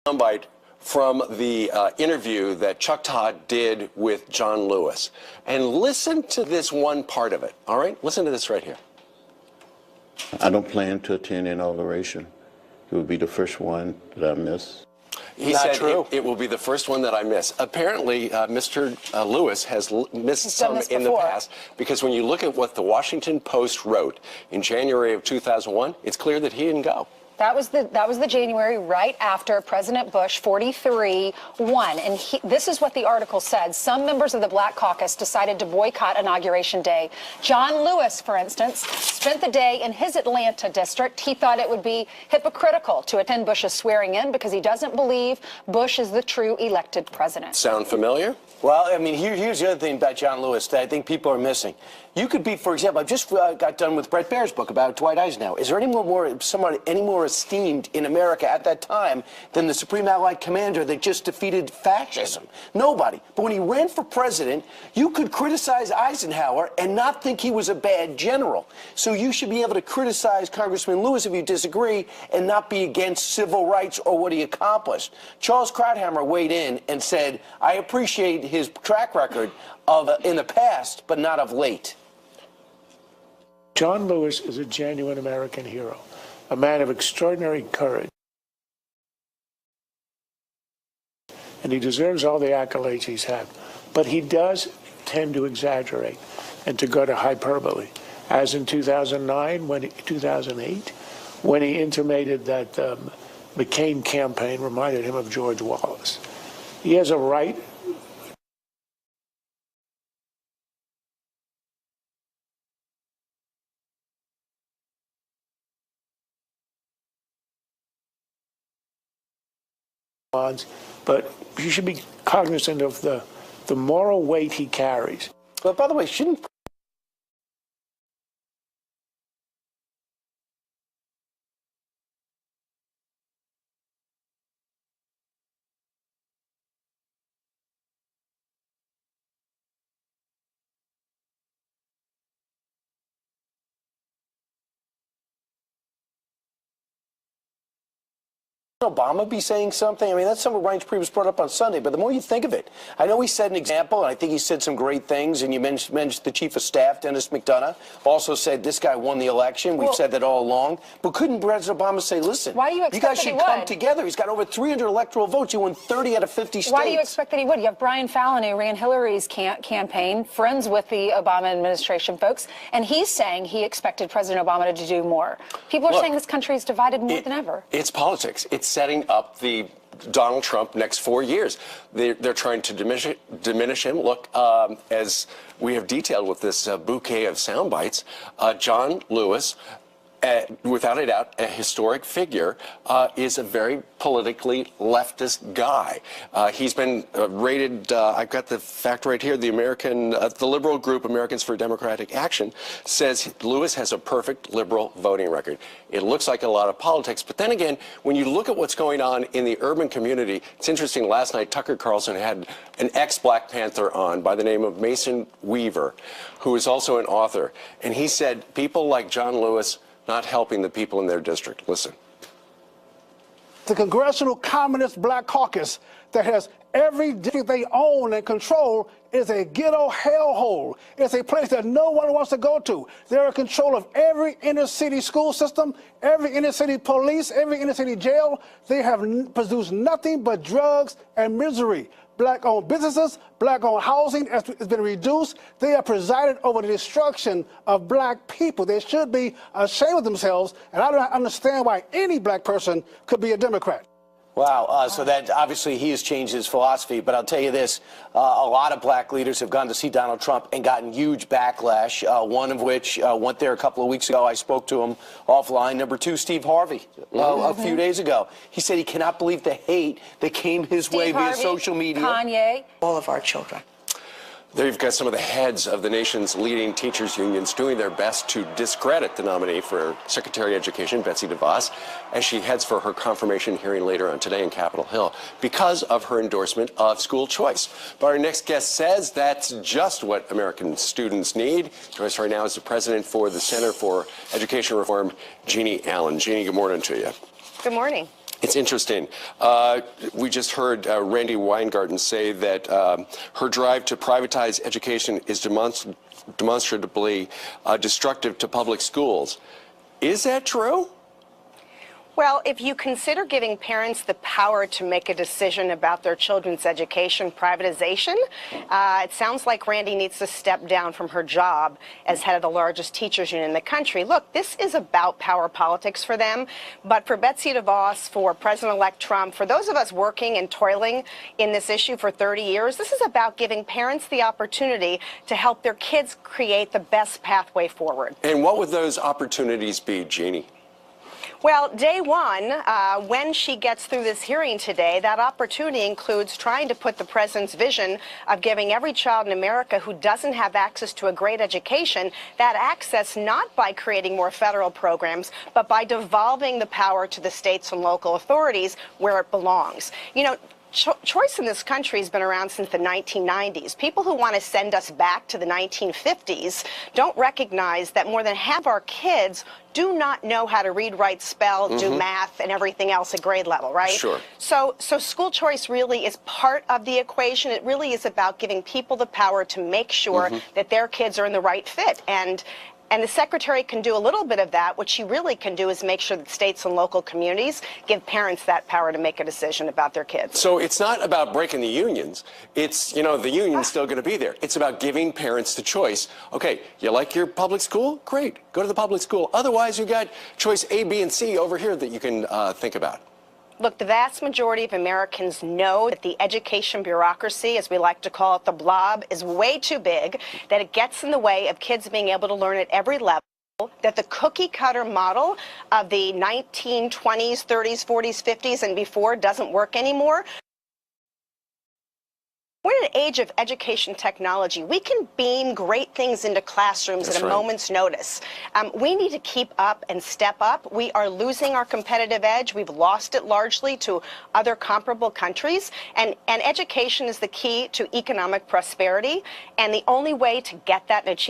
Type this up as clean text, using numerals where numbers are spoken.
Soundbite from the interview that Chuck Todd did with John Lewis. And listen to this one part of it, all right? Listen to this right here. I don't plan to attend inauguration. It will be the first one that I miss. He said it will be the first one that I miss. Apparently, Mr. Lewis has missed some in the past, because when you look at what the Washington Post wrote in January of 2001, it's clear that he didn't go. That was the January right after President Bush 43 won. And this is what the article said. Some members of the Black Caucus decided to boycott Inauguration Day. John Lewis, for instance, spent the day in his Atlanta district. He thought it would be hypocritical to attend Bush's swearing in because he doesn't believe Bush is the true elected president. Sound familiar? Well, I mean, here's the other thing about John Lewis that I think people are missing. You could be, for example, I just got done with Bret Baier's book about Dwight Eisenhower. Is there someone any more esteemed in America at that time than the Supreme Allied Commander that just defeated fascism? Nobody. But when he ran for president, you could criticize Eisenhower and not think he was a bad general. So you should be able to criticize Congressman Lewis if you disagree and not be against civil rights or what he accomplished. Charles Krauthammer weighed in and said, I appreciate his track record in the past, but not of late. John Lewis is a genuine American hero, a man of extraordinary courage. And he deserves all the accolades he's had. But he does tend to exaggerate and to go to hyperbole, as in 2008, when he intimated that the McCain campaign reminded him of George Wallace. He has a right but you should be cognizant of the moral weight he carries. But by the way, shouldn't Obama be saying something? I mean, that's something Reince Priebus brought up on Sunday, but the more you think of it, I know he set an example, and I think he said some great things, and you mentioned the Chief of Staff, Dennis McDonough, also said this guy won the election. We've said that all along. But couldn't President Obama say, listen, why do you guys should come together? He's got over 300 electoral votes. He won 30 out of 50 states. Why do you expect that he would? You have Brian Fallon, who ran Hillary's campaign, friends with the Obama administration folks, and he's saying he expected President Obama to do more. People are saying this country is divided more than ever. It's politics. It's setting up the Donald Trump next 4 years. They're trying to diminish him. Look, as we have detailed with this bouquet of sound bites, John Lewis, without a doubt, a historic figure, is a very politically leftist guy. He's been rated, I've got the fact right here, the liberal group Americans for Democratic Action says Lewis has a perfect liberal voting record. It looks like a lot of politics, but then again, when you look at what's going on in the urban community, it's interesting, last night Tucker Carlson had an ex-Black Panther on by the name of Mason Weaver, who is also an author, and he said people like John Lewis not helping the people in their district. Listen. The Congressional Communist Black Caucus that has every district they own and control is a ghetto hellhole. It's a place that no one wants to go to. They're in control of every inner city school system, every inner city police, every inner city jail. They have produced nothing but drugs and misery. Black-owned businesses, black-owned housing has been reduced. They have presided over the destruction of black people. They should be ashamed of themselves, and I don't understand why any black person could be a Democrat. Wow. So that obviously he has changed his philosophy. But I'll tell you this, a lot of black leaders have gone to see Donald Trump and gotten huge backlash, one of which went there a couple of weeks ago. I spoke to him offline. Number two, Steve Harvey, a few days ago. He said he cannot believe the hate that came his way via social media. Kanye. All of our children. There you've got some of the heads of the nation's leading teachers unions doing their best to discredit the nominee for Secretary of Education, Betsy DeVos, as she heads for her confirmation hearing later on today in Capitol Hill because of her endorsement of school choice. But our next guest says that's just what American students need. Joining us right now is the president for the Center for Education Reform, Jeanine Allen. Jeanine, good morning to you. Good morning. It's interesting. We just heard Randi Weingarten say that her drive to privatize education is demonstrably destructive to public schools. Is that true? Well, if you consider giving parents the power to make a decision about their children's education privatization, it sounds like Randi needs to step down from her job as head of the largest teachers union in the country. Look, this is about power politics for them, but for Betsy DeVos, for President-elect Trump, for those of us working and toiling in this issue for 30 years, this is about giving parents the opportunity to help their kids create the best pathway forward. And what would those opportunities be, Jeannie? Well, day one, when she gets through this hearing today, that opportunity includes trying to put the president's vision of giving every child in America who doesn't have access to a great education that access not by creating more federal programs, but by devolving the power to the states and local authorities where it belongs. You know, choice in this country has been around since the 1990s. People who want to send us back to the 1950s don't recognize that more than half of our kids do not know how to read, write, spell, do math, and everything else at grade level, right? Sure. So school choice really is part of the equation. It really is about giving people the power to make sure that their kids are in the right fit. And the secretary can do a little bit of that. What she really can do is make sure that states and local communities give parents that power to make a decision about their kids. So it's not about breaking the unions. It's, you know, the union's still going to be there. It's about giving parents the choice. Okay, you like your public school? Great. Go to the public school. Otherwise, you got choice A, B, and C over here that you can think about. Look, the vast majority of Americans know that the education bureaucracy, as we like to call it, the blob, is way too big, that it gets in the way of kids being able to learn at every level, that the cookie-cutter model of the 1920s, 30s, 40s, 50s, and before doesn't work anymore. We're in an age of education technology. We can beam great things into classrooms at a moment's notice. We need to keep up and step up. We are losing our competitive edge. We've lost it largely to other comparable countries. And education is the key to economic prosperity. And the only way to get that and achieve